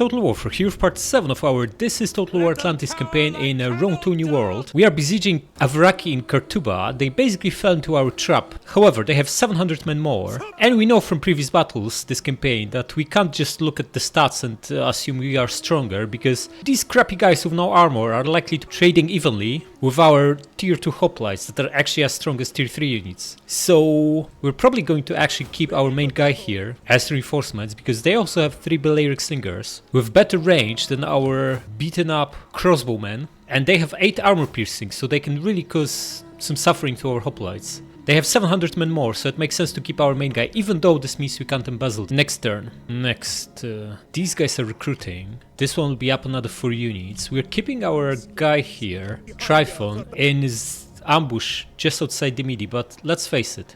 Total War for here with part 7 of our This is Total War Atlantis campaign in Rome to New World. We are besieging Avraki in Kartuba. They basically fell into our trap. However, they have 700 men more. And we know from previous battles this campaign that we can't just look at the stats and assume we are stronger, because these crappy guys with no armor are likely to trading evenly with our tier 2 hoplites that are actually as strong as tier 3 units. So we're probably going to actually keep our main guy here as reinforcements, because they also have 3 Balearic slingers with better range than our beaten up crossbowmen, and they have 8 armor piercing, so they can really cause some suffering to our hoplites. They have 700 men more, so it makes sense to keep our main guy, even though this means we can't embezzle. Next turn. These guys are recruiting. This one will be up another 4 units. We're keeping our guy here, Tryphon, in his ambush just outside Dimmidi, but let's face it,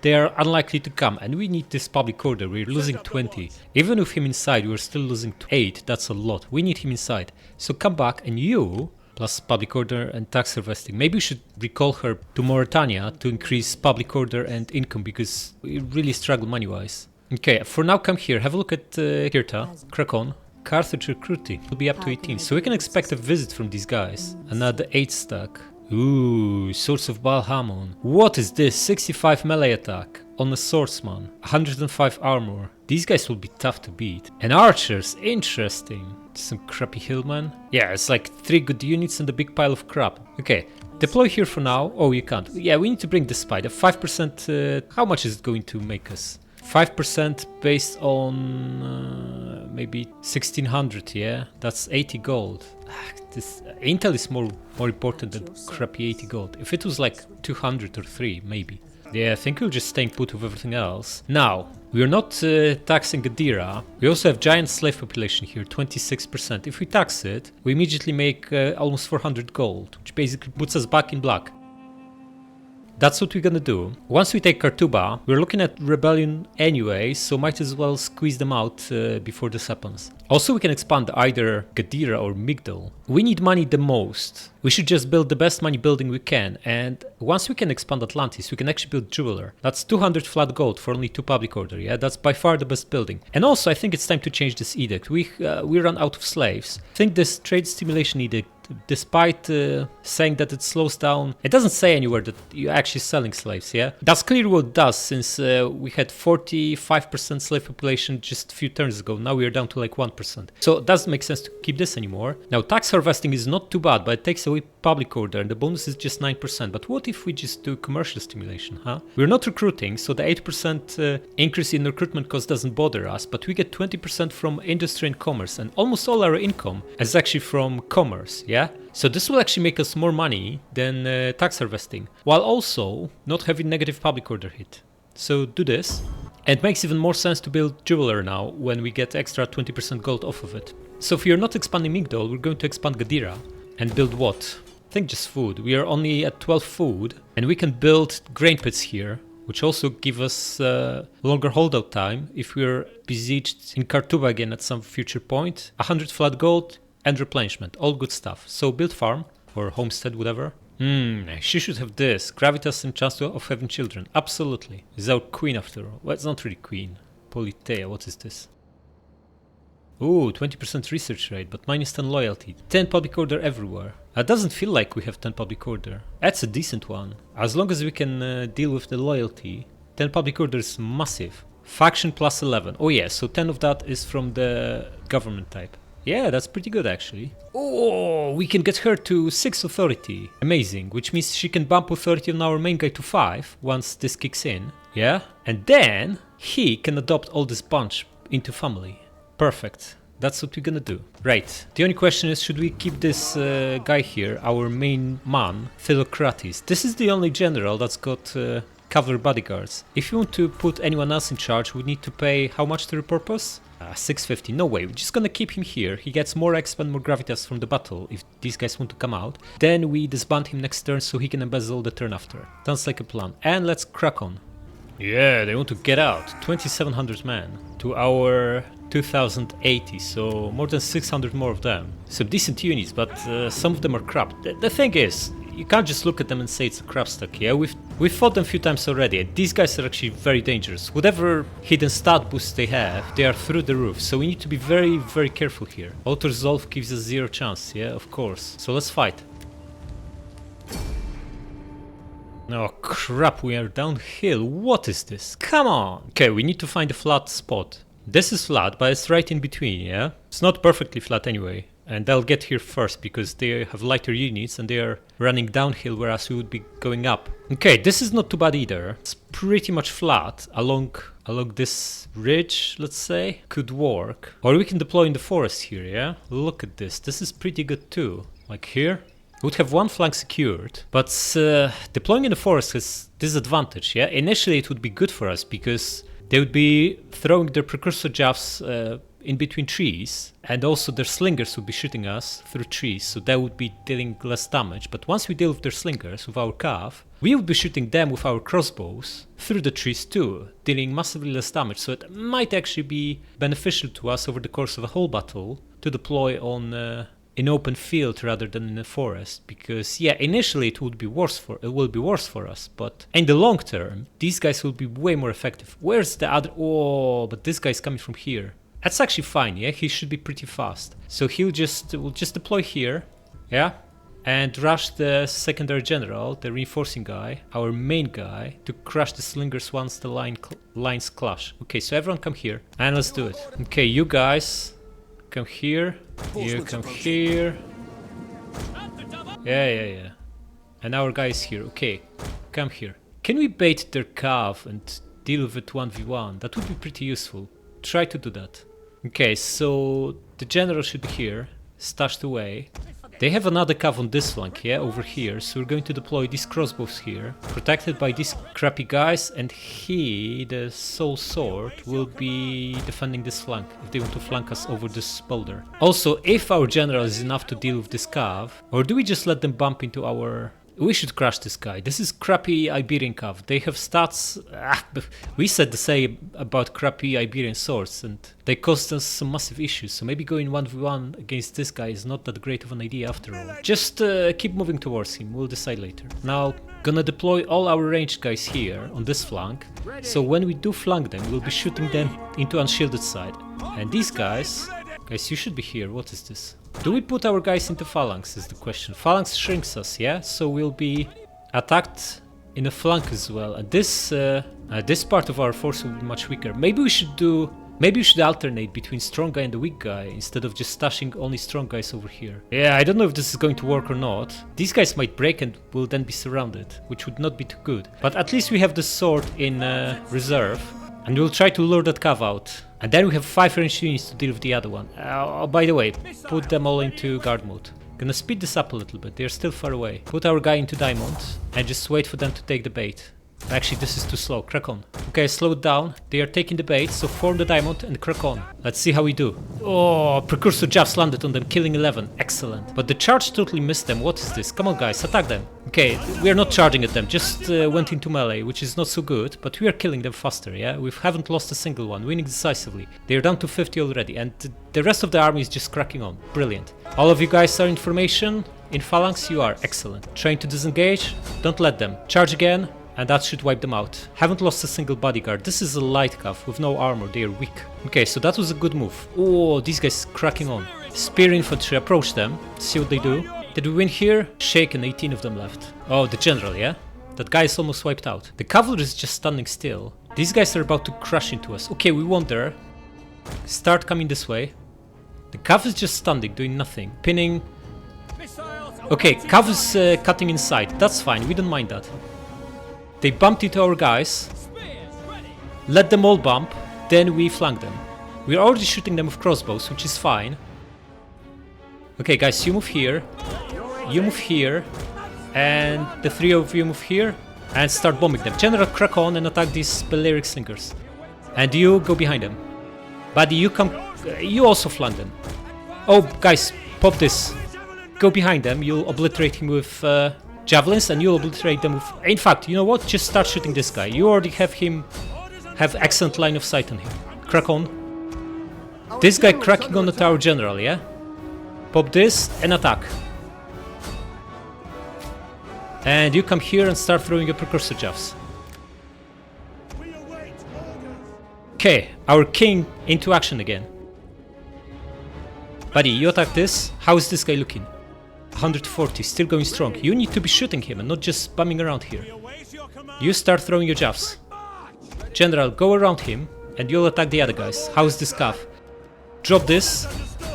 they are unlikely to come, and we need this public order. We're losing 20. Even with him inside, we're still losing 8. That's a lot. We need him inside. So come back, and you, plus public order and tax harvesting. Maybe we should recall her to Mauritania to increase public order and income, because we really struggle money-wise. Okay, for now come here. Have a look at Kirta, Krakon. Carthage recruiting will be up to 18, so we can expect a visit from these guys. Another 8 stack. Ooh, Swords of Balhamon. What is this? 65 melee attack on a swordsman, 105 armor. These guys will be tough to beat. And archers, interesting. Some crappy hillmen. Yeah, it's like 3 good units and a big pile of crap. Okay, deploy here for now. Oh, you can't. Yeah, we need to bring the spider. 5%, how much is it going to make us? 5% based on maybe 1600, yeah? That's 80 gold. This intel is more important than crappy 80 gold. If it was like 200 or 3, maybe. Yeah, I think we'll just stay put with everything else. Now, we are not taxing Gadira. We also have giant slave population here, 26%. If we tax it, we immediately make almost 400 gold, which basically puts us back in black. That's what we're gonna do. Once we take Kartuba, we're looking at rebellion anyway, so might as well squeeze them out before this happens. Also, we can expand either Gadira or Migdal. We need money the most. We should just build the best money building we can, and once we can expand Atlantis, we can actually build Jeweler. That's 200 flat gold for only 2 public order, yeah? That's by far the best building. And also, I think it's time to change this edict. We run out of slaves. I think this trade stimulation edict, despite saying that it slows down, it doesn't say anywhere that you're actually selling slaves, yeah? That's clearly what it does, since we had 45% slave population just a few turns ago. Now we are down to like 1%. So it doesn't make sense to keep this anymore. Now, tax harvesting is not too bad, but it takes away public order, and the bonus is just 9%. But what if we just do commercial stimulation, huh? We're not recruiting, so the 8% increase in recruitment cost doesn't bother us, but we get 20% from industry and commerce, and almost all our income is actually from commerce, yeah? So this will actually make us more money than tax harvesting, while also not having negative public order hit. So do this. And it makes even more sense to build Jeweler now, when we get extra 20% gold off of it. So if you're not expanding Migdol, we're going to expand Gadira. And build what? I think just food. We are only at 12 food, and we can build grain pits here, which also give us longer holdout time if we're besieged in Kartuba again at some future point. 100 flat gold and replenishment, all good stuff. So build farm, or homestead, whatever. She should have this, gravitas and chance of having children. Absolutely. Is our queen after all. Well, it's not really queen. Politeia, what is this? Ooh, 20% research rate, but minus 10 loyalty. 10 public order everywhere. That doesn't feel like we have 10 public order. That's a decent one. As long as we can deal with the loyalty, 10 public order is massive. Faction plus 11. Oh yeah, so 10 of that is from the government type. Yeah, that's pretty good actually. Oh, we can get her to 6 authority. Amazing, which means she can bump authority on our main guy to 5 once this kicks in. Yeah, and then he can adopt all this bunch into family. Perfect. That's what we're gonna do. Right. The only question is, should we keep this guy here, our main man, Philocrates? This is the only general that's got cavalry bodyguards. If you want to put anyone else in charge, we need to pay how much to repurpose? 650. No way. We're just gonna keep him here. He gets more exp and more gravitas from the battle if these guys want to come out. Then we disband him next turn so he can embezzle the turn after. Sounds like a plan. And let's crack on. Yeah, they want to get out. 2700 men to our 2080, so more than 600 more of them. Some decent units, but some of them are crap. The thing is, you can't just look at them and say it's a crab stack, yeah? We've fought them a few times already, and these guys are actually very dangerous. Whatever hidden stat boosts they have, they are through the roof, so we need to be very, very careful here. Auto-resolve gives us 0 chance, yeah, of course. So let's fight. Oh crap, we are downhill. What is this? Come on! Okay, we need to find a flat spot. This is flat, but it's right in between, yeah? It's not perfectly flat anyway. And they'll get here first because they have lighter units and they are running downhill, whereas we would be going up. Okay, this is not too bad either. It's pretty much flat along this ridge, let's say. Could work. Or we can deploy in the forest here, yeah? Look at this. This is pretty good too. Like here. We would have one flank secured, but deploying in the forest has disadvantage, yeah? Initially it would be good for us because they would be throwing their precursor jaws in between trees, and also their slingers would be shooting us through trees, so that would be dealing less damage. But once we deal with their slingers, with our cav, we would be shooting them with our crossbows through the trees too, dealing massively less damage, so it might actually be beneficial to us over the course of a whole battle to deploy on in open field rather than in a forest, because yeah, initially it will be worse for us, but in the long term these guys will be way more effective. Where's the other? Oh, but this guy's coming from here. That's actually fine, yeah, he should be pretty fast, so we'll just deploy here, yeah, and rush the secondary general, the reinforcing guy, our main guy, to crush the slingers once the lines clash. Okay, so everyone come here and let's do it. Okay, you guys come here, you come here. Yeah. And our guy is here. Okay, come here. Can we bait their cav and deal with it 1v1? That would be pretty useful. Try to do that. Okay, so the general should be here, stashed away. They have another cav on this flank, yeah, over here, so we're going to deploy these crossbows here, protected by these crappy guys, and he, the soul sword, will be defending this flank, if they want to flank us over this boulder. Also, if our general is enough to deal with this cav, or do we just let them bump into our... We should crush this guy. This is crappy Iberian cav. They have stats... we said the same about crappy Iberian swords, and they caused us some massive issues, so maybe going 1v1 against this guy is not that great of an idea after all. Just keep moving towards him, we'll decide later. Now, gonna deploy all our ranged guys here on this flank, so when we do flank them, we'll be shooting them into unshielded side. And these guys... Guys, you should be here. What is this? Do we put our guys into phalanx is the question. Phalanx shrinks us, yeah? So we'll be attacked in a flank as well. And this part of our force will be much weaker. Maybe we should alternate between strong guy and the weak guy instead of just stashing only strong guys over here. Yeah, I don't know if this is going to work or not. These guys might break and will then be surrounded, which would not be too good. But at least we have the sword in reserve. And we'll try to lure that cav out. And then we have 5 ranged units to deal with the other one. By the way, put them all into guard mode. Gonna speed this up a little bit, they're still far away. Put our guy into diamond and just wait for them to take the bait. Actually, this is too slow, crack on. Okay, slow it down. They are taking the bait, so form the diamond and crack on. Let's see how we do. Oh, precursor jabs landed on them, killing 11. Excellent. But the charge totally missed them. What is this? Come on, guys, attack them. Okay, we are not charging at them, just went into melee, which is not so good, but we are killing them faster, yeah? We haven't lost a single one, winning decisively. They are down to 50 already, and the rest of the army is just cracking on. Brilliant. All of you guys are in formation. In phalanx, you are excellent. Trying to disengage, don't let them. Charge again. And that should wipe them out. Haven't lost a single bodyguard. This is a light cav with no armor, they are weak. Okay, so that was a good move. Oh, these guys cracking on. Spear infantry, approach them, see what they do. Did we win here? Shaken, 18 of them left. Oh, the general, yeah? That guy is almost wiped out. The cavalry is just standing still. These guys are about to crash into us. Okay, we won there. Start coming this way. The cav is just standing, doing nothing. Pinning. Okay, cav is cutting inside. That's fine, we don't mind that. They bumped into our guys, let them all bump, then we flank them. We're already shooting them with crossbows, which is fine. Okay guys, you move here, and the 3 of you move here, and start bombing them. General, crack on and attack these Balearic slingers. And you go behind them. Buddy, you come, you also flank them. Oh guys, pop this. Go behind them, you'll obliterate him with... javelins, and you'll obliterate them with... In fact, you know what? Just start shooting this guy. You already have excellent line of sight on him. Crack on. This guy cracking on the tower general, yeah? Pop this and attack. And you come here and start throwing your precursor jaffs. Okay, our king into action again. Buddy, you attack this. How is this guy looking? 140, still going strong. You need to be shooting him and not just bumming around here. You start throwing your jaffs. General, go around him and you'll attack the other guys. How is this calf? Drop this.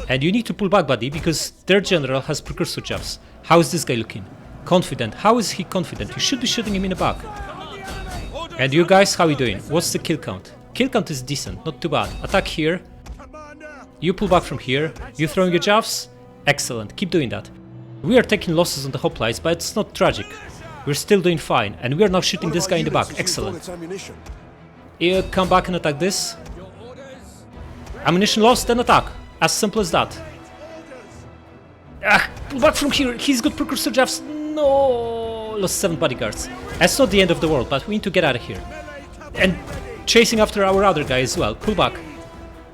And you need to pull back, buddy, because their general has precursor jaffs. How is this guy looking? Confident. How is he confident? You should be shooting him in the back. And you guys, how are you doing? What's the kill count? Kill count is decent, not too bad. Attack here. You pull back from here. You throwing your jaffs? Excellent, keep doing that. We are taking losses on the hoplites, but it's not tragic. We're still doing fine, and we are now shooting this guy in the back. Excellent. You come back and attack this. Ammunition lost, then attack. As simple as that. Pull back from here. He's got precursor jaffs. No, lost 7 bodyguards. That's not the end of the world, but we need to get out of here. And chasing after our other guy as well. Pull back.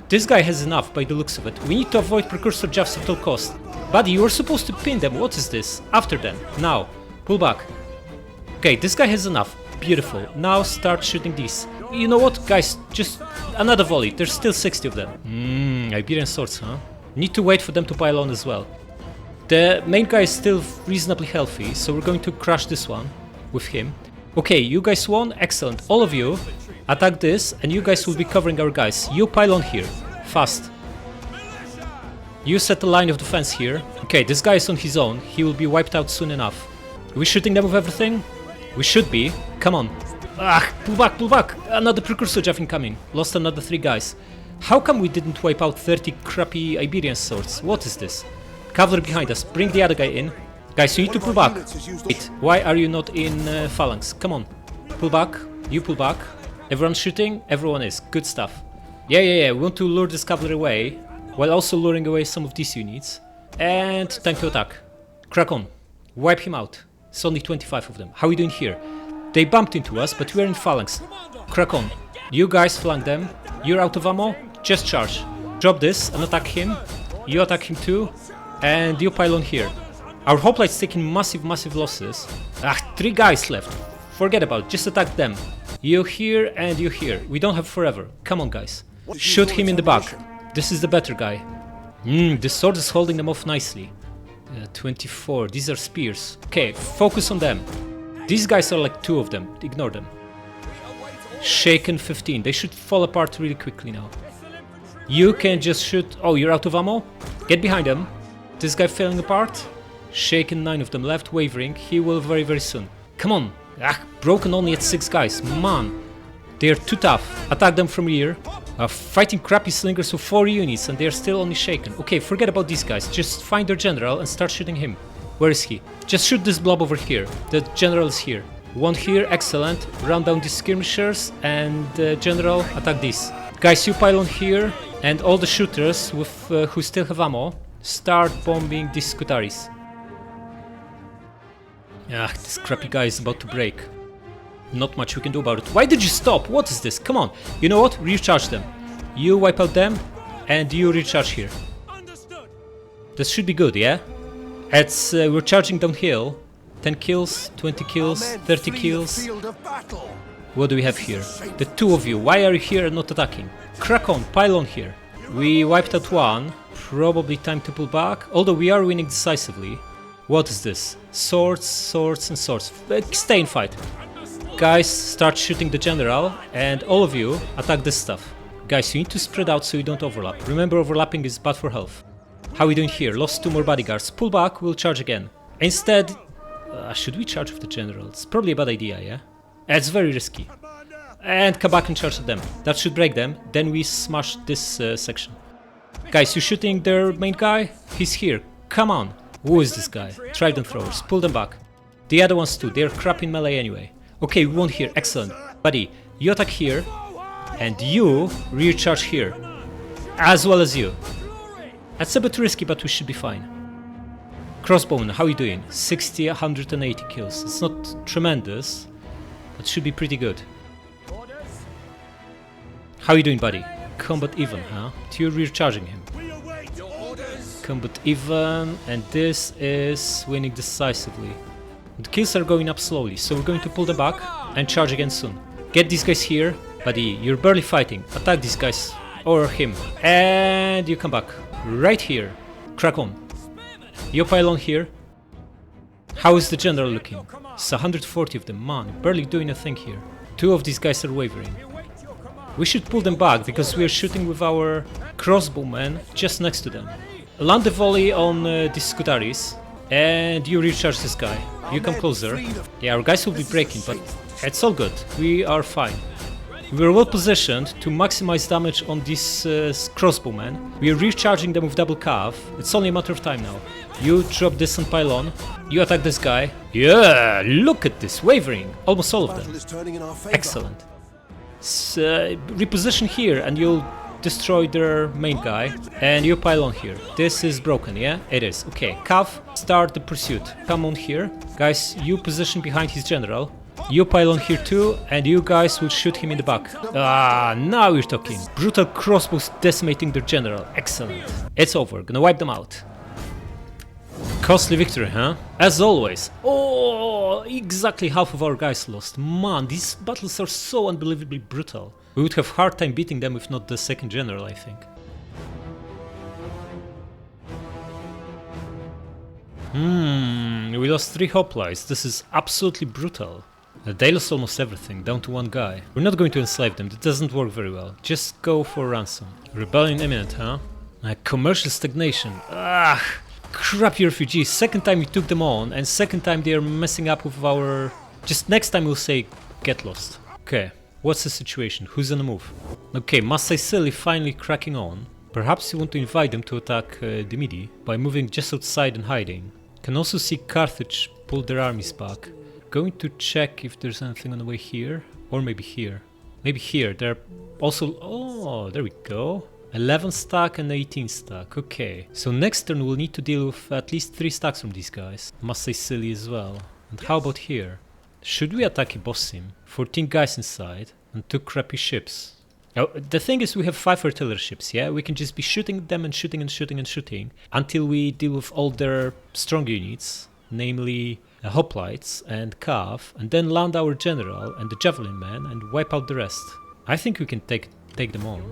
This guy has enough by the looks of it. We need to avoid precursor jaffs at all cost. Buddy, you were supposed to pin them. What is this? After them. Now. Pull back. Okay, this guy has enough. Beautiful. Now start shooting these. You know what, guys? Just another volley. There's still 60 of them. Iberian swords, huh? Need to wait for them to pile on as well. The main guy is still reasonably healthy, so we're going to crush this one with him. Okay, you guys won. Excellent. All of you attack this, and you guys will be covering our guys. You pile on here. Fast. You set the line of defense here. Okay, this guy is on his own. He will be wiped out soon enough. Are we shooting them with everything? We should be. Come on. Pull back, pull back. Another precursor jaff incoming. Lost another 3 guys. How come we didn't wipe out 30 crappy Iberian swords? What is this? Cavalry behind us. Bring the other guy in. Guys, you need to pull back. Wait, why are you not in phalanx? Come on. Pull back. You pull back. Everyone's shooting? Everyone is. Good stuff. Yeah. We want to lure this cavalry away, while also luring away some of these units. And time to attack. Crack on. Wipe him out. It's only 25 of them. How are we doing here? They bumped into us, but we're in phalanx. Crack on. You guys flank them. You're out of ammo? Just charge. Drop this and attack him. You attack him too. And you pile on here. Our hoplites taking massive losses. 3 guys left. Forget about it. Just attack them. You here and you here. We don't have forever. Come on, guys. Shoot him in the back. This is the better guy. The sword is holding them off nicely. 24. These are spears. Okay, focus on them. These guys are like 2 of them. Ignore them. Shaken 15. They should fall apart really quickly now. You can just shoot. Oh, you're out of ammo? Get behind them. This guy falling apart. Shaken 9 of them left, wavering. He will very soon. Come on. Broken only at 6 guys. Man. They are too tough. Attack them from rear. Fighting crappy slingers with 4 units and they are still only shaken. Okay, forget about these guys. Just find their general and start shooting him. Where is he? Just shoot this blob over here. The general is here. 1 here, excellent. Run down these skirmishers and general, attack these. Guys, you pile on here and all the shooters with who still have ammo, start bombing these Skutaris. This crappy guy is about to break. Not much we can do about it. Why did you stop? What is this? Come on. You know what? Recharge them. You wipe out them and you recharge here. This should be good, yeah? It's we're charging downhill. 10 kills, 20 kills, 30 kills. What do we have here? The 2 of you. Why are you here and not attacking? Crack on, pile on here. We wiped out 1. Probably time to pull back. Although we are winning decisively. What is this? Swords, swords and swords. Stay in fight. Guys, start shooting the general, and all of you attack this stuff. Guys, you need to spread out so you don't overlap. Remember, overlapping is bad for health. How are we doing here? Lost 2 more bodyguards. Pull back, we'll charge again. Instead, should we charge with the general? It's probably a bad idea, yeah? It's very risky. And come back and charge at them. That should break them. Then we smash this section. Guys, you shooting their main guy? He's here. Come on. Who is this guy? Trident throwers. Pull them back. The other ones too. They're crap in melee anyway. Okay, we won here. Excellent. Buddy, you attack here. And you recharge here. As well as you. That's a bit risky, but we should be fine. Crossbowman, how are you doing? 60, 180 kills. It's not tremendous, but should be pretty good. How are you doing, buddy? Combat even, huh? You're recharging him. Combat even, and this is winning decisively. The kills are going up slowly, so we're going to pull them back and charge again soon. Get these guys here. Buddy, you're barely fighting. Attack these guys. Or him. And you come back. Right here. Crack on. You pylon here. How is the general looking? It's 140 of them. Man, barely doing a thing here. 2 of these guys are wavering. We should pull them back because we are shooting with our crossbowmen just next to them. Land the volley on these Skutaris. And you recharge this guy. You come closer. Yeah, our guys will be breaking, but it's all good. We are fine. We are well positioned to maximize damage on these crossbowmen. We are recharging them with double cav. It's only a matter of time now. You drop this on pylon. You attack this guy. Yeah, look at this, wavering. Almost all of them. Excellent. Reposition here and you'll destroy their main guy. And you pylon here. This is broken, yeah? It is. Okay, cav, start the pursuit. Come on here. Guys, you position behind his general. You pylon here too, and you guys will shoot him in the back. Ah, now we're talking. Brutal crossbows decimating their general. Excellent. It's over. Gonna wipe them out. Costly victory, huh? As always. Oh, exactly half of our guys lost. Man, these battles are so unbelievably brutal. We would have a hard time beating them if not the second general, I think. We lost 3 hoplites. This is absolutely brutal. They lost almost everything, down to 1 guy. We're not going to enslave them, that doesn't work very well. Just go for ransom. Rebellion imminent, huh? Commercial stagnation. Ah, crappy refugees. Second time we took them on, and second time they are messing up with our... Just next time we'll say, get lost. Okay, what's the situation? Who's on the move? Okay, Sicily finally cracking on. Perhaps you want to invite them to attack Dimmidi by moving just outside and hiding. Can also see Carthage pull their armies back. Going to check if there's anything on the way here, or maybe here. Maybe here. They're also... Oh, there we go. 11 stack and 18 stack. Okay. So next turn we'll need to deal with at least 3 stacks from these guys. Sicily as well. And how about here? Should we attack Ibossim? 14 guys inside and 2 crappy ships. Now, the thing is we have 5 artillery ships, yeah? We can just be shooting them and shooting and shooting and shooting until we deal with all their strong units, namely hoplites and cav, and then land our general and the javelin men and wipe out the rest. I think we can take them on.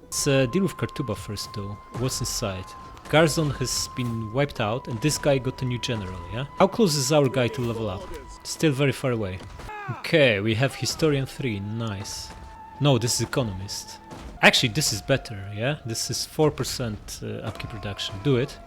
Let's deal with Kartuba first though. What's inside? Garzon has been wiped out and this guy got a new general, yeah? How close is our guy to level up? Still very far away. Okay, we have Historian 3, nice. No, this is Economist. Actually, this is better, yeah? This is 4% upkeep reduction. Do it.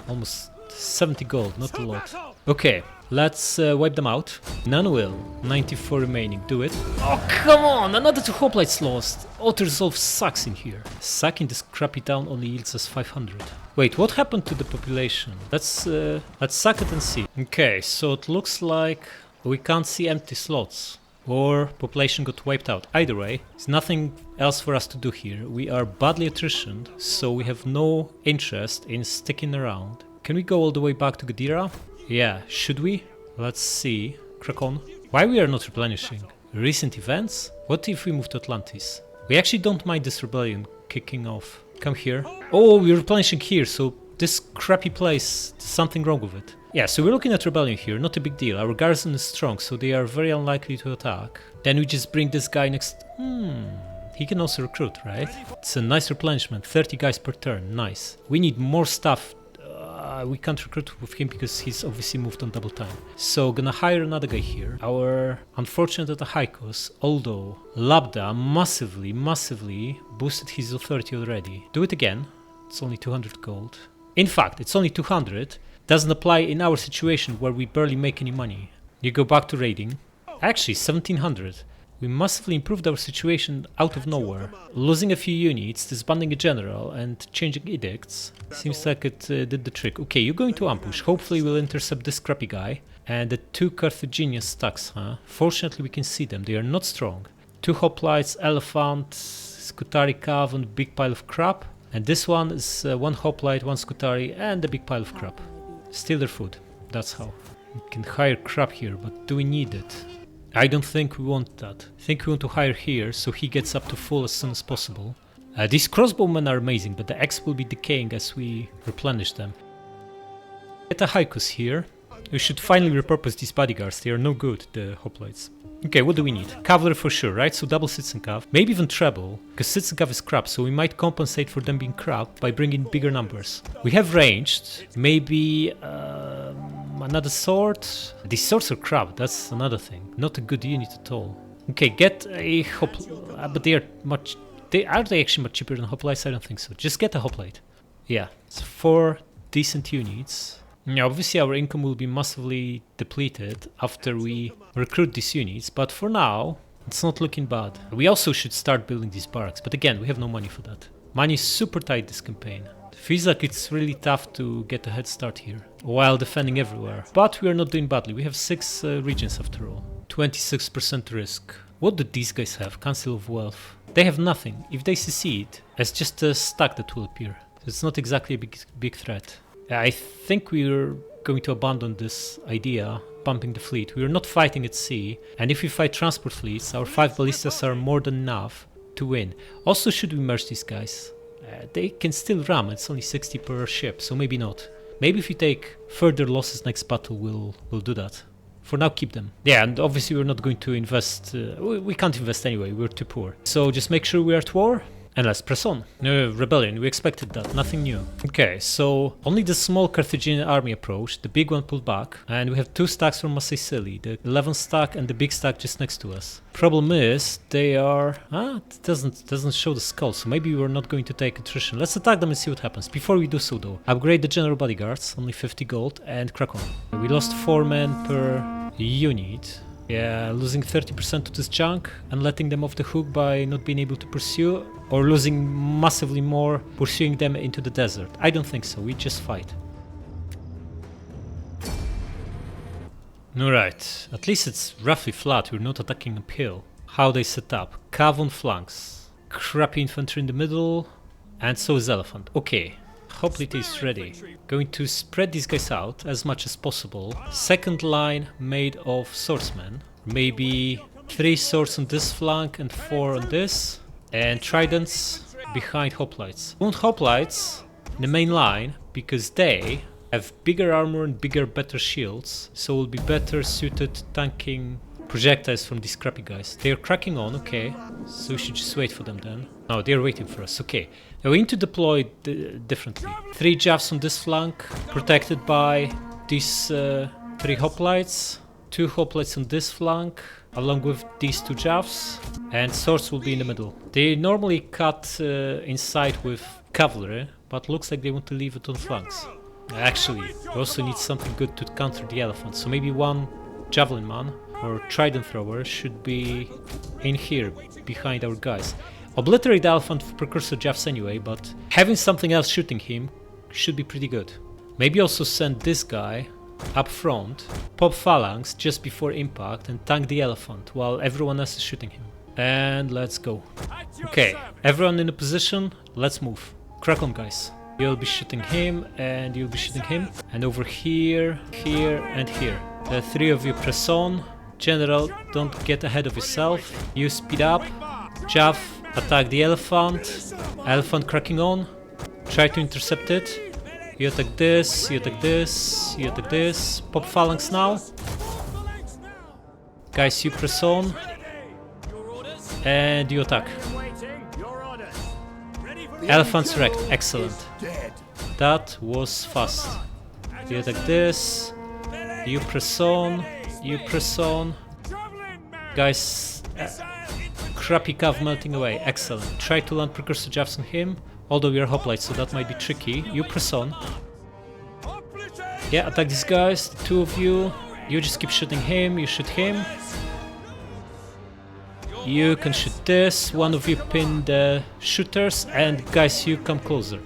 Almost 70 gold, not a lot. Okay, let's wipe them out. None will. 94 remaining. Do it. Oh, come on! Another 2 hoplites lost. Auto-resolve sucks in here. Sacking this crappy town only yields us 500. Wait, what happened to the population? Let's sack it and see. Okay, so it looks like we can't see empty slots. Or population got wiped out. Either way, there's nothing else for us to do here. We are badly attritioned, so we have no interest in sticking around. Can we go all the way back to Gadira? Yeah, should we? Let's see. Crack on. Why we are not replenishing? Recent events? What if we move to Atlantis? We actually don't mind this rebellion kicking off. Come here. Oh, we're replenishing here, so this crappy place, there's something wrong with it. Yeah, so we're looking at rebellion here, not a big deal. Our garrison is strong, so they are very unlikely to attack. Then we just bring this guy next... He can also recruit, right? It's a nice replenishment, 30 guys per turn, nice. We need more stuff. We can't recruit with him because he's obviously moved on double time. So gonna hire another guy here. Our unfortunate Atahaikos, although Labda massively boosted his authority already. Do it again. It's only 200 gold. In fact, it's only 200. Doesn't apply in our situation where we barely make any money. You go back to raiding. Actually, 1700. We massively improved our situation out of nowhere. Losing a few units, disbanding a general and changing edicts seems like it did the trick. Okay, you're going to ambush. Hopefully we'll intercept this crappy guy. And the 2 Carthaginian stacks, huh? Fortunately we can see them. They are not strong. 2 hoplites, elephant, Skutari cav and big pile of crap. And this one is 1 hoplite, 1 Skutari and a big pile of crap. Steal their food. That's how. We can hire crap here, but do we need it? I don't think we want that. I think we want to hire here so he gets up to full as soon as possible. These crossbowmen are amazing, but the X will be decaying as we replenish them. Get a Haikus here. We should finally repurpose these bodyguards. They are no good, the hoplites. Okay, what do we need? Cavalry for sure, right? So double Citizencav, maybe even treble, because Citizencav is crap, so we might compensate for them being crap by bringing bigger numbers. We have ranged, maybe another sword. These swords are crap, that's another thing. Not a good unit at all. Okay, get a but they are much... Are they actually much cheaper than hoplites? I don't think so. Just get a hoplite. Yeah, so 4 decent units. Now, obviously our income will be massively depleted after we recruit these units, but for now, it's not looking bad. We also should start building these barracks, but again, we have no money for that. Money is super tight this campaign. It feels like it's really tough to get a head start here, while defending everywhere. But we are not doing badly, we have 6 regions after all. 26% risk. What do these guys have? Council of Wealth. They have nothing. If they secede, it's just a stack that will appear. It's not exactly a big threat. I think we're going to abandon this idea, pumping the fleet. We're not fighting at sea, and if we fight transport fleets, our 5 ballistas are more than enough to win. Also, should we merge these guys? They can still ram, it's only 60 per ship, so maybe not. Maybe if we take further losses next battle, we'll do that. For now, keep them. Yeah, and obviously we're not going to invest, we can't invest anyway, we're too poor. So just make sure we are at war. And let's press on. No, rebellion, we expected that, nothing new. Okay, so only the small Carthaginian army approached, the big one pulled back, and we have 2 stacks from Sicily, the 11th stack and the big stack just next to us. Problem is, they are... it doesn't show the skull, so maybe we're not going to take attrition. Let's attack them and see what happens. Before we do so though, upgrade the general bodyguards, only 50 gold, and crack on. We lost 4 men per unit. Yeah, losing 30% to this junk and letting them off the hook by not being able to pursue, or losing massively more pursuing them into the desert. I don't think so, we just fight. Alright, at least it's roughly flat, we're not attacking uphill. How they set up? Cav on flanks, crappy infantry in the middle, and so is elephant. Okay. Hoplite is ready. Going to spread these guys out as much as possible. Second line made of swordsmen. Maybe 3 swords on this flank and 4 on this. And tridents behind hoplites. We want hoplites in the main line because they have bigger armor and bigger, better shields. So will be better suited tanking projectiles from these crappy guys. They are cracking on, okay. So we should just wait for them then. Oh, they're waiting for us, okay. Now we need to deploy differently. 3 javs on this flank, protected by these 3 hoplites. 2 hoplites on this flank, along with these 2 javs. And swords will be in the middle. They normally cut inside with cavalry, but looks like they want to leave it on flanks. Actually, we also need something good to counter the elephant. So maybe 1 javelin man or trident thrower should be in here, behind our guys. Obliterate the elephant with precursor javs anyway, but having something else shooting him should be pretty good. Maybe also send this guy up front, pop phalanx just before impact and tank the elephant while everyone else is shooting him. And let's go. Okay, everyone in a position, let's move. Crack on, guys. You'll be shooting him and you'll be shooting him. And over here, here and here. The 3 of you press on. General, don't get ahead of yourself. You speed up. Jav, attack the elephant. Elephant cracking on. Try to intercept it. You attack this, you attack this, you attack this. Pop phalanx now. Guys, you press on. And you attack. Elephant's wrecked, excellent. That was fast. You attack this. You press on. You press on. Guys, crappy cav melting away, excellent. Try to land precursor jabs on him, although we are hoplites, so that might be tricky. You press on. Yeah, attack these guys, the 2 of you. You just keep shooting him, you shoot him. You can shoot this, 1 of you pin the shooters, and guys, you come closer.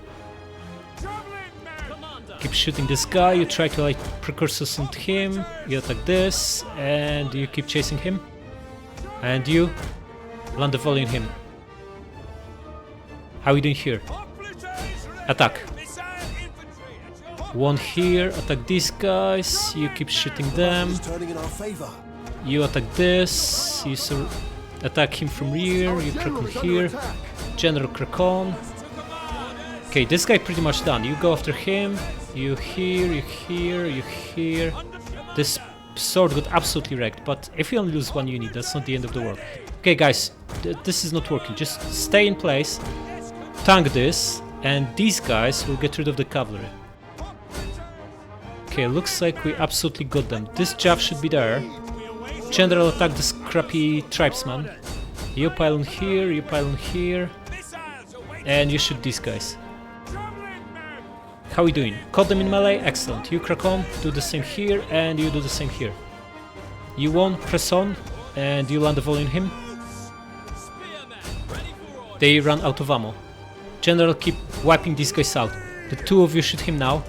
Keep shooting this guy, you try to light precursors on him, you attack this, and you keep chasing him. And you land the volley on him. How are we doing here? Attack. 1 here, attack these guys, you keep shooting them. You attack this, you attack him from rear, you crack on here. General crack on. Okay, this guy pretty much done. You go after him. You here, you here, you here. This sword got absolutely wrecked, but if we only lose one unit, that's not the end of the world. Okay guys, this is not working. Just stay in place, tank this, and these guys will get rid of the cavalry. Okay, looks like we absolutely got them. This Jav should be there. General, attack this crappy tribesman. You pile on here, you pile on here. And you shoot these guys. How are we doing? Caught them in melee? Excellent. You crack on, do the same here, and you do the same here. You won't press on, and you land a volley on him. They run out of ammo. General, keep wiping these guys out. The two of you shoot him now.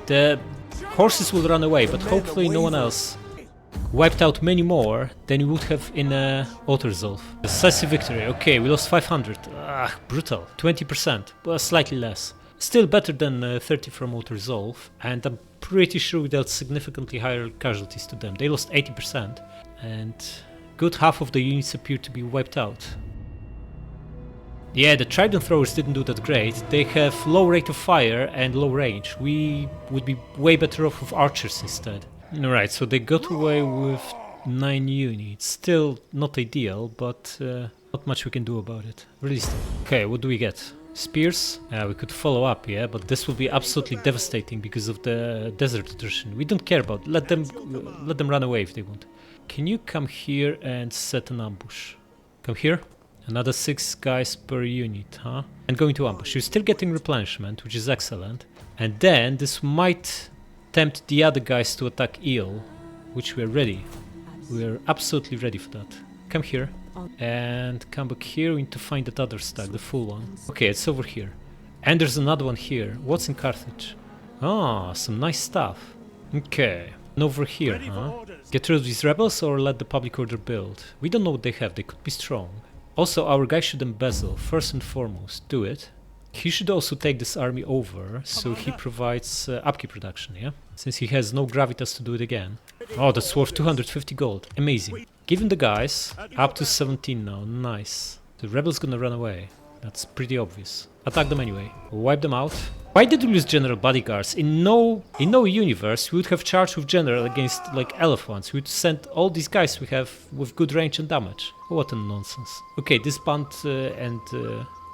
The horses will run away, but hopefully no one else. Wiped out many more than we would have in auto-resolve. Decisive victory. Okay, we lost 500. Brutal. 20%, but slightly less. Still better than 30 from auto-resolve, and I'm pretty sure we dealt significantly higher casualties to them. They lost 80%, and good half of the units appear to be wiped out. Yeah, the trident throwers didn't do that great. They have low rate of fire and low range. We would be way better off with archers instead. Alright, so they got away with 9 units. Still not ideal, but not much we can do about it. Release them. Okay, what do we get? Spears? We could follow up, yeah, but this will be absolutely devastating because of the desert attrition. We don't care about it. Let them run away if they want. Can you come here and set an ambush? Come here. Another 6 guys per unit, huh? And going to ambush. You're still getting replenishment, which is excellent. And then this might tempt the other guys to attack Eel, which we're ready. We're absolutely ready for that. Come here. And come back here. We need to find that other stack, the full one. Okay, it's over here. And there's another one here. What's in Carthage? Ah, some nice stuff. Okay. And over here, huh? Get rid of these rebels or let the public order build? We don't know what they have. They could be strong. Also, our guy should embezzle, first and foremost. Do it. He should also take this army over, so he provides upkeep production, yeah? Since he has no gravitas to do it again. Oh, that's worth 250 gold. Amazing. Give him the guys. Up to 17 now. Nice. The rebel's gonna run away. That's pretty obvious. Attack them anyway. Wipe them out. Why did we lose general bodyguards? In no universe we would have charged with general against like elephants. We would send all these guys we have with good range and damage. What a nonsense. Okay, disband and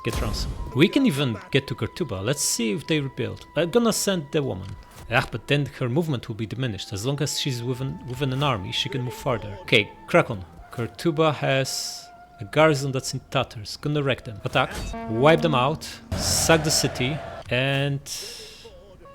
get ransom. We can even get to Kartuba. Let's see if they rebuild. I'm gonna send the woman. But then her movement will be diminished. As long as she's within an army, she can move farther. Okay, crack on. Kartuba has a garrison that's in tatters. Gonna wreck them. Attack. Wipe them out. Sack the city. And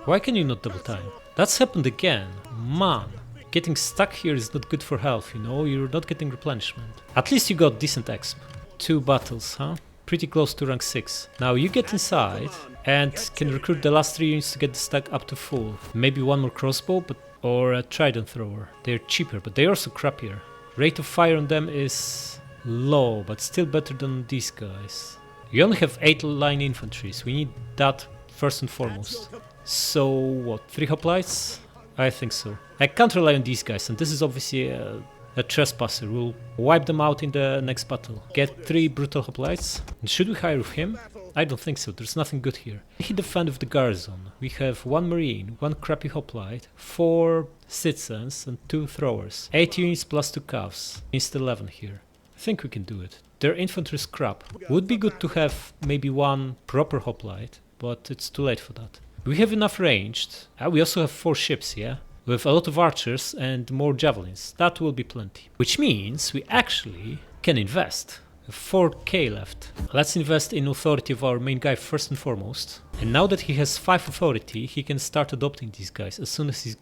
why can you not double time? That's happened again. Man. Getting stuck here is not good for health, you know? You're not getting replenishment. At least you got decent exp. 2 battles, huh? Pretty close to rank 6. Now you get inside and can recruit the last 3 units to get the stack up to full. Maybe 1 more crossbow or a trident thrower. They're cheaper, but they're also crappier. Rate of fire on them is low, but still better than these guys. You only have 8 line infantry, so we need that first and foremost. So what, 3 hoplites? I think so. I can't rely on these guys, and this is obviously a trespasser. We'll wipe them out in the next battle. Get 3 brutal hoplites. And should we hire with him? I don't think so. There's nothing good here. He defend with the garrison. We have 1 marine, 1 crappy hoplite, 4 citizens, and 2 throwers. 8 units plus 2 calves. Inst 11 here. I think we can do it. Their infantry is crap. Would be good to have maybe 1 proper hoplite, but it's too late for that. We have enough ranged. We also have 4 ships, yeah? With a lot of archers and more javelins. That will be plenty. Which means we actually can invest. 4k left. Let's invest in authority of our main guy first and foremost. And now that he has 5 authority, he can start adopting these guys as soon as he's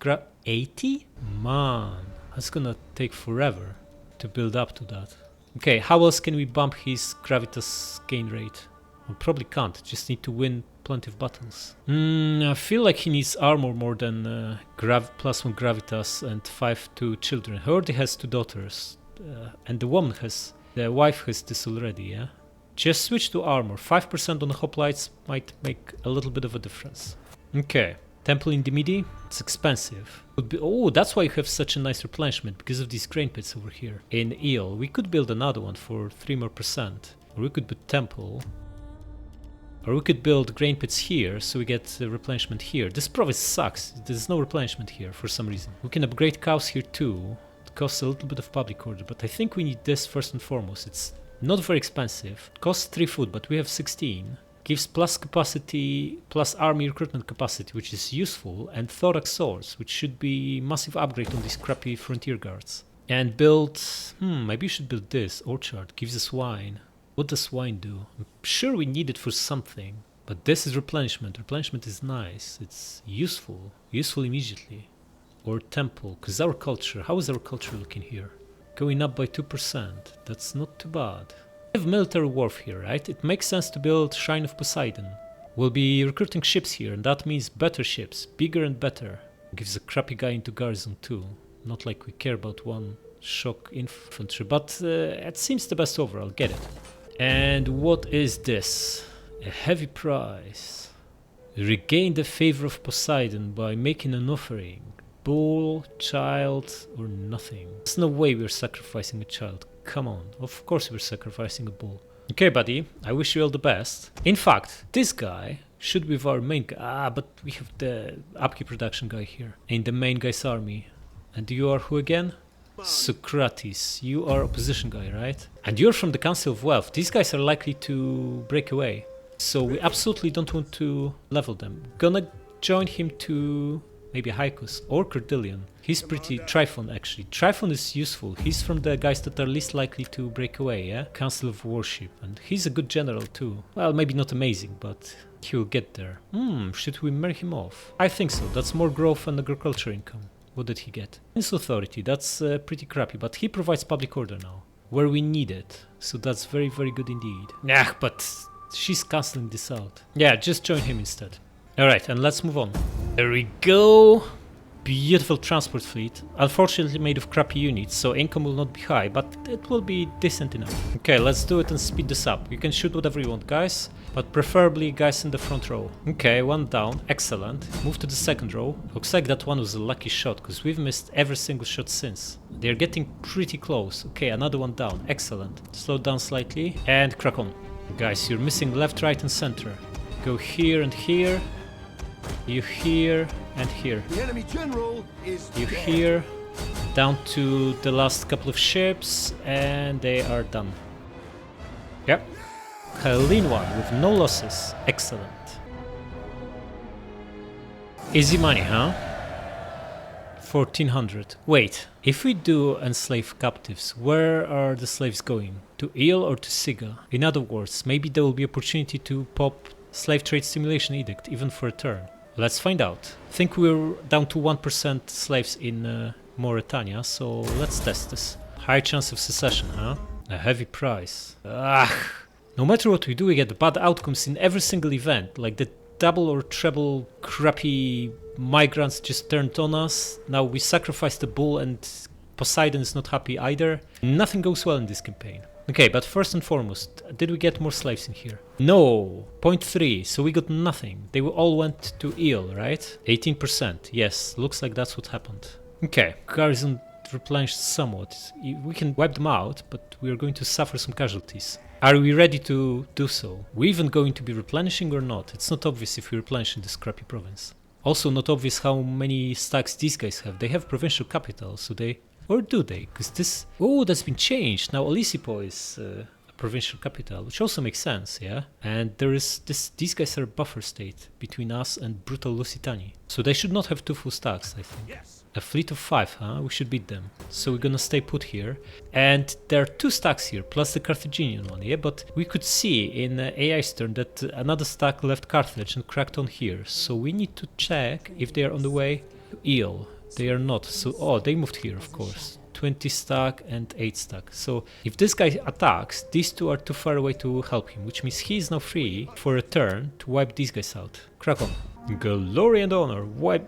80? Man, that's gonna take forever to build up to that. Okay, how else can we bump his gravitas gain rate? We probably can't, just need to win plenty of battles. I feel like he needs armor more than +1 gravitas and 5 to children. He already has 2 daughters, and the wife has this already, yeah? Just switch to armor. 5% on the hoplites might make a little bit of a difference. Okay, temple in Dimmidi, it's expensive. Oh, that's why you have such a nice replenishment, because of these grain pits over here. In Eel, we could build another one for 3%. Or we could put temple. Or we could build grain pits here, so we get replenishment here. This province sucks. There's no replenishment here for some reason. We can upgrade cows here too. It costs a little bit of public order, but I think we need this first and foremost. It's not very expensive. It costs 3 food, but we have 16. Gives plus capacity, plus army recruitment capacity, which is useful, and thorax swords, which should be massive upgrade on these crappy frontier guards. And build... maybe we should build this. Orchard. Gives us wine. What does wine do? I'm sure we need it for something. But this is replenishment. Replenishment is nice. It's useful. Useful immediately. Or temple. Because our culture... How is our culture looking here? Going up by 2%. That's not too bad. We have military wharf here, right? It makes sense to build Shrine of Poseidon. We'll be recruiting ships here, and that means better ships. Bigger and better. Gives a crappy guy into garrison too. Not like we care about one shock infantry, but it seems the best overall. Get it. And what is this? A heavy price. Regain the favor of Poseidon by making an offering. Bull, child, or nothing. There's no way we're sacrificing a child. Come on. Of course we're sacrificing a bull. Okay, buddy. I wish you all the best. In fact, this guy should be our main guy. But we have the upkeep production guy here. In the main guy's army. And you are who again? Socrates, you are opposition guy, right? And you're from the Council of Wealth. These guys are likely to break away. So we absolutely don't want to level them. Gonna join him to maybe Haikus or Cordillion. He's pretty... Tryphon, actually. Tryphon is useful. He's from the guys that are least likely to break away, yeah? Council of Worship. And he's a good general too. Well, maybe not amazing, but he'll get there. Should we marry him off? I think so. That's more growth and agriculture income. What did he get? His authority, that's pretty crappy, but he provides public order now, where we need it, so that's very, very good indeed. Nah, but she's cancelling this out. Yeah, just join him instead. Alright, and let's move on. There we go. Beautiful transport fleet, unfortunately made of crappy units, so income will not be high, but it will be decent enough. Okay, let's do it and speed this up. You can shoot whatever you want, guys, but preferably guys in the front row. Okay, one down, excellent. Move to the second row. Looks like that one was a lucky shot, because we've missed every single shot since. They're getting pretty close. Okay, another one down, excellent. Slow down slightly, and crack on. Guys, you're missing left, right, and center. Go here and here. You here and here. The enemy general is you dead. here, down to the last couple of ships, and they are done. Yep. Clean one with no losses. Excellent. Easy money, huh? 1400. Wait, if we do enslave captives, where are the slaves going? To Eel or to Siga? In other words, maybe there will be opportunity to pop slave trade stimulation edict, even for a turn. Let's find out. I think we're down to 1% slaves in Mauritania, so let's test this. High chance of secession, huh? A heavy price. Ugh. No matter what we do, we get bad outcomes in every single event, like the double or treble crappy migrants just turned on us. Now we sacrificed the bull and Poseidon is not happy either. Nothing goes well in this campaign. Okay, but first and foremost, did we get more slaves in here? No, 0.3, so we got nothing. They all went to Eel, right? 18%, yes, looks like that's what happened. Okay, garrison replenished somewhat. We can wipe them out, but we are going to suffer some casualties. Are we ready to do so? We even going to be replenishing or not? It's not obvious if we replenish in this crappy province. Also not obvious how many stacks these guys have. They have provincial capital, so they... Or do they? Because this... Oh, that's been changed. Now Olisipo is a provincial capital, which also makes sense, yeah? And there is this... These guys are a buffer state between us and brutal Lusitani. So they should not have 2 full stacks, I think. Yes. A fleet of 5, huh? We should beat them. So we're gonna stay put here. And there are 2 stacks here, plus the Carthaginian one, yeah? But we could see in AI's turn that another stack left Carthage and cracked on here. So we need to check if they are on the way to Eel. They are not, so... Oh, they moved here, of course. 20 stack and 8 stack. So if this guy attacks, these 2 are too far away to help him, which means he is now free for a turn to wipe these guys out. Crack on. Glory and honor. Wipe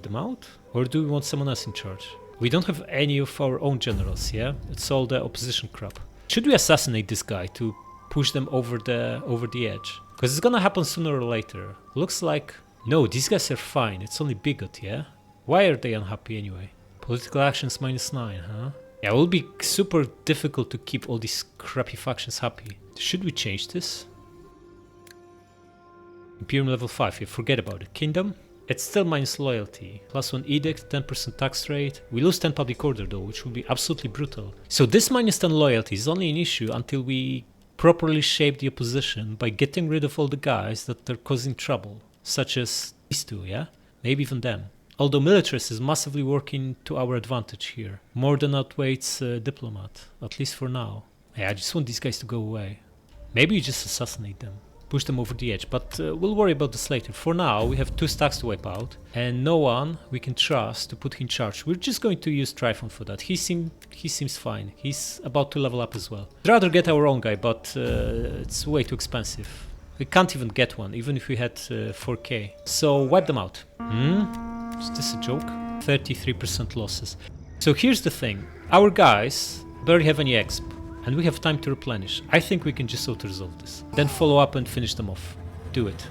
them out? Or do we want someone else in charge? We don't have any of our own generals, yeah? It's all the opposition crap. Should we assassinate this guy to push them over the edge? Because it's gonna happen sooner or later. Looks like... No, these guys are fine. It's only bigot, yeah? Why are they unhappy anyway? Political actions -9, huh? Yeah, it will be super difficult to keep all these crappy factions happy. Should we change this? Imperium level 5, yeah, forget about it. Kingdom, it's still minus loyalty. +1 edict, 10% tax rate. We lose 10 public order though, which will be absolutely brutal. So this minus 10 loyalty is only an issue until we properly shape the opposition by getting rid of all the guys that are causing trouble. Such as these two, yeah? Maybe even them. Although militarist is massively working to our advantage here. More than outweighs diplomat, at least for now. Yeah, I just want these guys to go away. Maybe you just assassinate them. Push them over the edge, but we'll worry about this later. For now, we have 2 stacks to wipe out, and no one we can trust to put in charge. We're just going to use Tryphon for that. He seems fine. He's about to level up as well. I'd rather get our own guy, but it's way too expensive. We can't even get one, even if we had 4k. So wipe them out. Is this a joke? 33% losses. So here's the thing. Our guys barely have any exp. And we have time to replenish. I think we can just auto-resolve this. Then follow up and finish them off. Do it.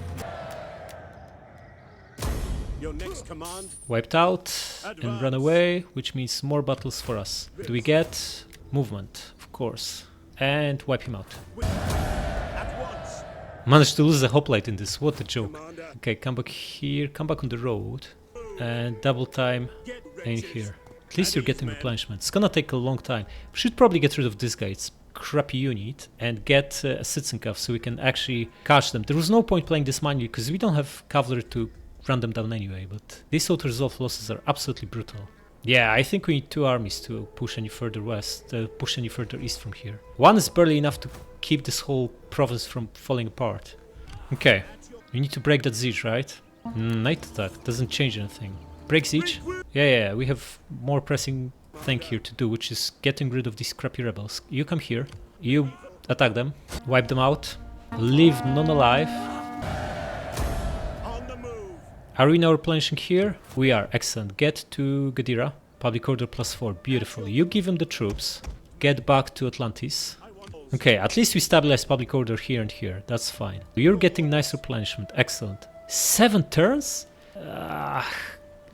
Your next command. Wiped out and run away, which means more battles for us. Do we get movement? Of course. And wipe him out. At once. Managed to lose a hoplite in this. What a joke. Okay, come back here. Come back on the road. And double time in here. At least you're getting replenishment. It's gonna take a long time. We should probably get rid of this guy. It's a crappy unit. And get a citizen cuff so we can actually catch them. There was no point playing this manually because we don't have cavalry to run them down anyway. But these auto-resolve losses are absolutely brutal. Yeah, I think we need 2 armies to push any further west, push any further east from here. One is barely enough to keep this whole province from falling apart. Okay, we need to break that siege, right? Night attack doesn't change anything. Break siege? Yeah, we have more pressing thing here to do, which is getting rid of these crappy rebels. You come here, you attack them, wipe them out, leave none alive. Are we now replenishing here? We are, excellent. Get to Gadira, public order +4, beautiful. You give him the troops, get back to Atlantis. Okay, at least we stabilize public order here and here, that's fine. You're getting nice replenishment, excellent. 7 turns?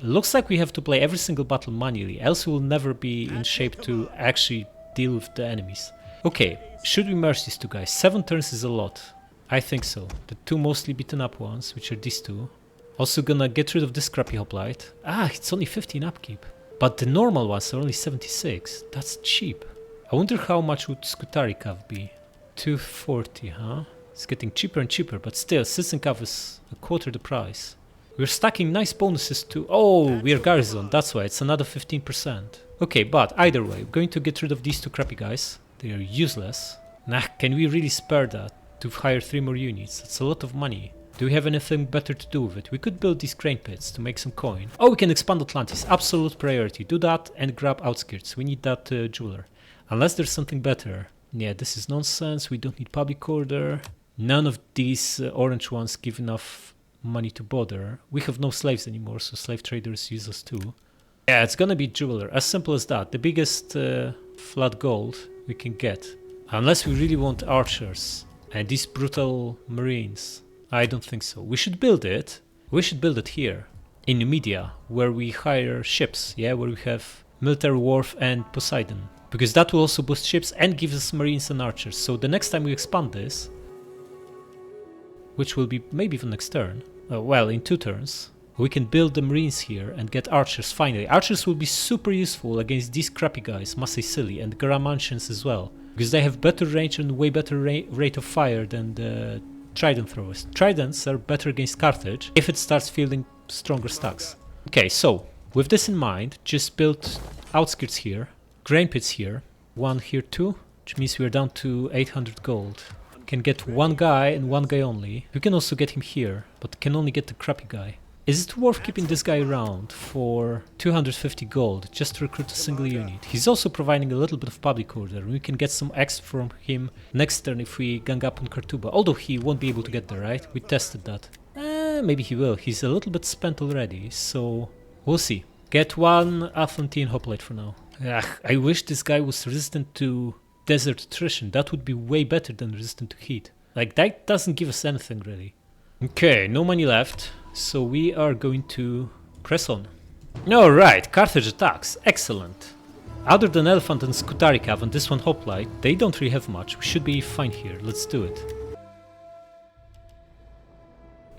Looks like we have to play every single battle manually, else we will never be in shape to actually deal with the enemies. Okay, should we merge these 2 guys? 7 turns is a lot. I think so. The 2 mostly beaten up ones, which are these 2. Also gonna get rid of this crappy hoplite. It's only 15 upkeep. But the normal ones are only 76. That's cheap. I wonder how much would Skutari Cav be? 240, huh? It's getting cheaper and cheaper, but still, Citizen Cav is a quarter the price. We're stacking nice bonuses too. Oh, we are garrison, that's why, it's another 15%. Okay, but either way, we're going to get rid of these 2 crappy guys. They are useless. Can we really spare that to hire 3 more units? That's a lot of money. Do we have anything better to do with it? We could build these grain pits to make some coin. Oh, we can expand Atlantis, absolute priority. Do that and grab outskirts. We need that jeweler. Unless there's something better. Yeah, this is nonsense. We don't need public order. None of these orange ones give enough money to bother. We have no slaves anymore, so slave traders use us too. Yeah, it's gonna be jeweler, as simple as that. The biggest flat gold we can get. Unless we really want archers and these brutal marines. I don't think so. We should build it. We should build it here in Numidia, where we hire ships, yeah, where we have military wharf and Poseidon. Because that will also boost ships and give us marines and archers. So the next time we expand this, which will be maybe even next turn, well, in 2 turns, we can build the marines here and get archers finally. Archers will be super useful against these crappy guys, Massaisili and Garamantians as well, because they have better range and way better rate of fire than the trident throwers. Tridents are better against Carthage if it starts fielding stronger stacks. Okay, so with this in mind, just build outskirts here, grain pits here, 1 here too, which means we're down to 800 gold. Can get 1 guy and 1 guy only. We can also get him here, but can only get the crappy guy. Is it worth keeping this guy around for 250 gold just to recruit a single unit? He's also providing a little bit of public order. We can get some X from him next turn if we gang up on Kartuba. Although he won't be able to get there, right? We tested that. Maybe he will. He's a little bit spent already, so we'll see. Get 1 Atlantean hoplite for now. I wish this guy was resistant to desert attrition. That would be way better than resistant to heat. Like, that doesn't give us anything really. Okay, no money left, so we are going to press on. Alright, Carthage attacks, excellent. Other than Elephant and Skutari Cav and this one hoplite, they don't really have much. We should be fine here, let's do it.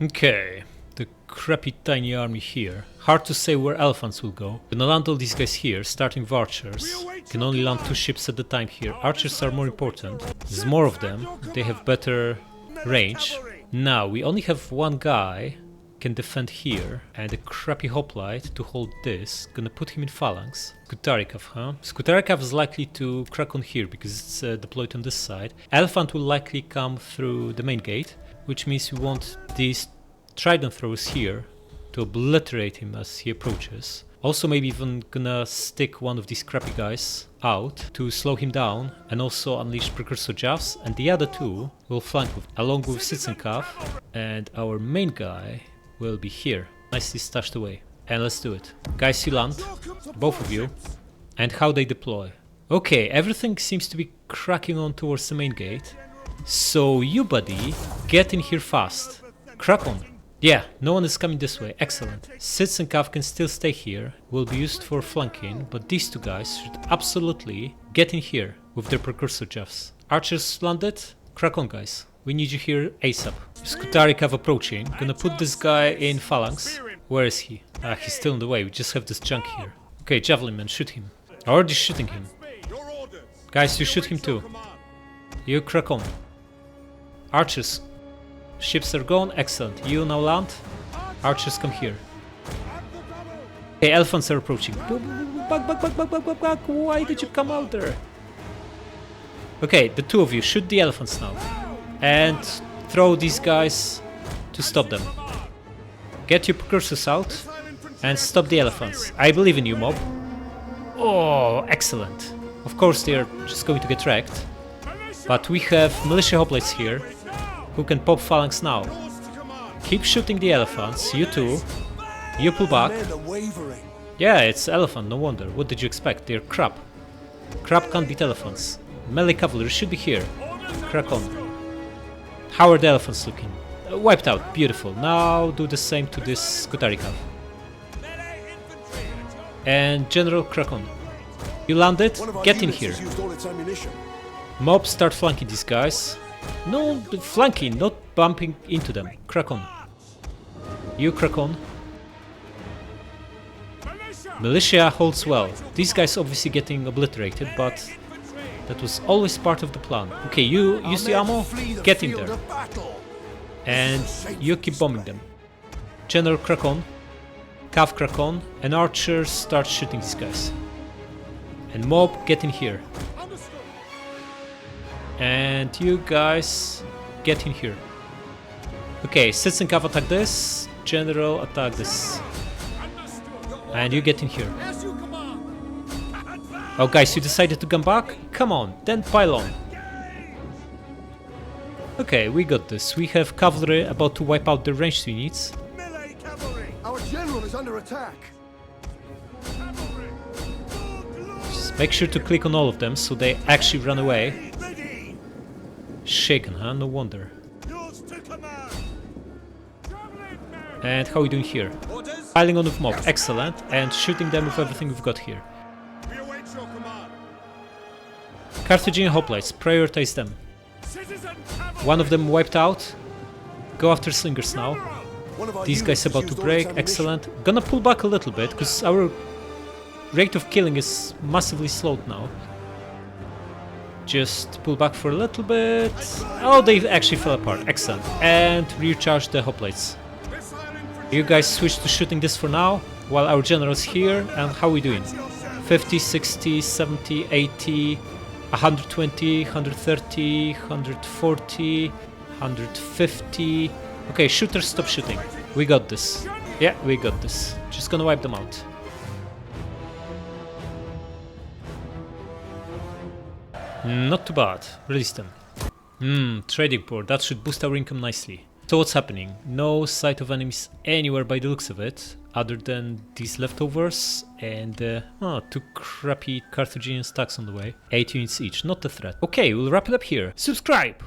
Okay, the crappy tiny army here. Hard to say where elephants will go. Gonna land all these guys here, starting with archers. Can only land 2 ships at a time here. Archers are more important. There's more of them. They have better range. Now, we only have 1 guy can defend here, and a crappy hoplite to hold this. Gonna put him in phalanx. Skutarikov, huh? Skutarikov is likely to crack on here because it's deployed on this side. Elephant will likely come through the main gate, which means we want these trident throwers here to obliterate him as he approaches. Also maybe even gonna stick one of these crappy guys out to slow him down and also unleash precursor jaws, and the other 2 will flank with, along with Sitzenkav, and our main guy will be here, nicely stashed away. And let's do it. Guys, you land, both of you, and how they deploy. Okay, everything seems to be cracking on towards the main gate. So you, buddy, get in here fast. Crack on. Yeah, no one is coming this way. Excellent. Sitzenkav can still stay here. Will be used for flanking, but these 2 guys should absolutely get in here with their precursor jeffs. Archers landed. Crack on, guys. We need you here ASAP. Skutarikov approaching. Gonna put this guy in phalanx. Where is he? Ah, he's still in the way. We just have this junk here. Okay, javelin man, shoot him. Already shooting him. Guys, you shoot him too. You crack on. Archers. Ships are gone. Excellent. You now land. Archers come here. Okay, elephants are approaching. Back. Why did you come out there? Okay, the 2 of you shoot the elephants now. And throw these guys to stop them. Get your precursors out and stop the elephants. I believe in you, mob. Oh, excellent. Of course they're just going to get wrecked. But we have militia hoplites here who can pop phalanx now. Keep shooting the elephants, you too. You pull back. Yeah, it's elephant, no wonder. What did you expect? They're crap. Crap can't beat elephants. Melee cavalry should be here. Crack on. How are the elephants looking? Wiped out, beautiful. Now do the same to this Skutarikov. And General, crack on. You landed? Get in here. Mob, start flanking these guys. No, flanking, not bumping into them. Crack on. You crack on. Militia holds well. These guys obviously getting obliterated, but that was always part of the plan. Okay, you use the ammo, get in there. And you keep bombing them. General crack on. Cav crack on. And archers start shooting these guys. And mob, get in here. And you guys get in here. Okay, Sitzenkav attack this. General attack this. And you get in here. Oh guys, you decided to come back? Come on, then pile on. Okay, we got this. We have cavalry about to wipe out the ranged units. Our general is under attack. Just make sure to click on all of them so they actually run away. Shaken, huh? No wonder. And how are we doing here? Piling on with mob, excellent. And shooting them with everything we've got here. Carthaginian hoplites, prioritize them. One of them wiped out. Go after slingers now. These guys about to break, excellent. Gonna pull back a little bit, because our rate of killing is massively slowed now. Just pull back for a little bit. Oh, they actually fell apart, excellent. And recharge the hoplites. You guys switch to shooting this for now, while our general's here. And how are we doing? 50, 60, 70, 80... 120, 130, 140, 150... Okay, shooters, stop shooting. We got this. Yeah, we got this. Just gonna wipe them out. Not too bad. Release them. Trading port. That should boost our income nicely. So what's happening? No sight of enemies anywhere by the looks of it, other than these leftovers and 2 crappy Carthaginian stacks on the way. 8 units each, not a threat. Okay, we'll wrap it up here. Subscribe!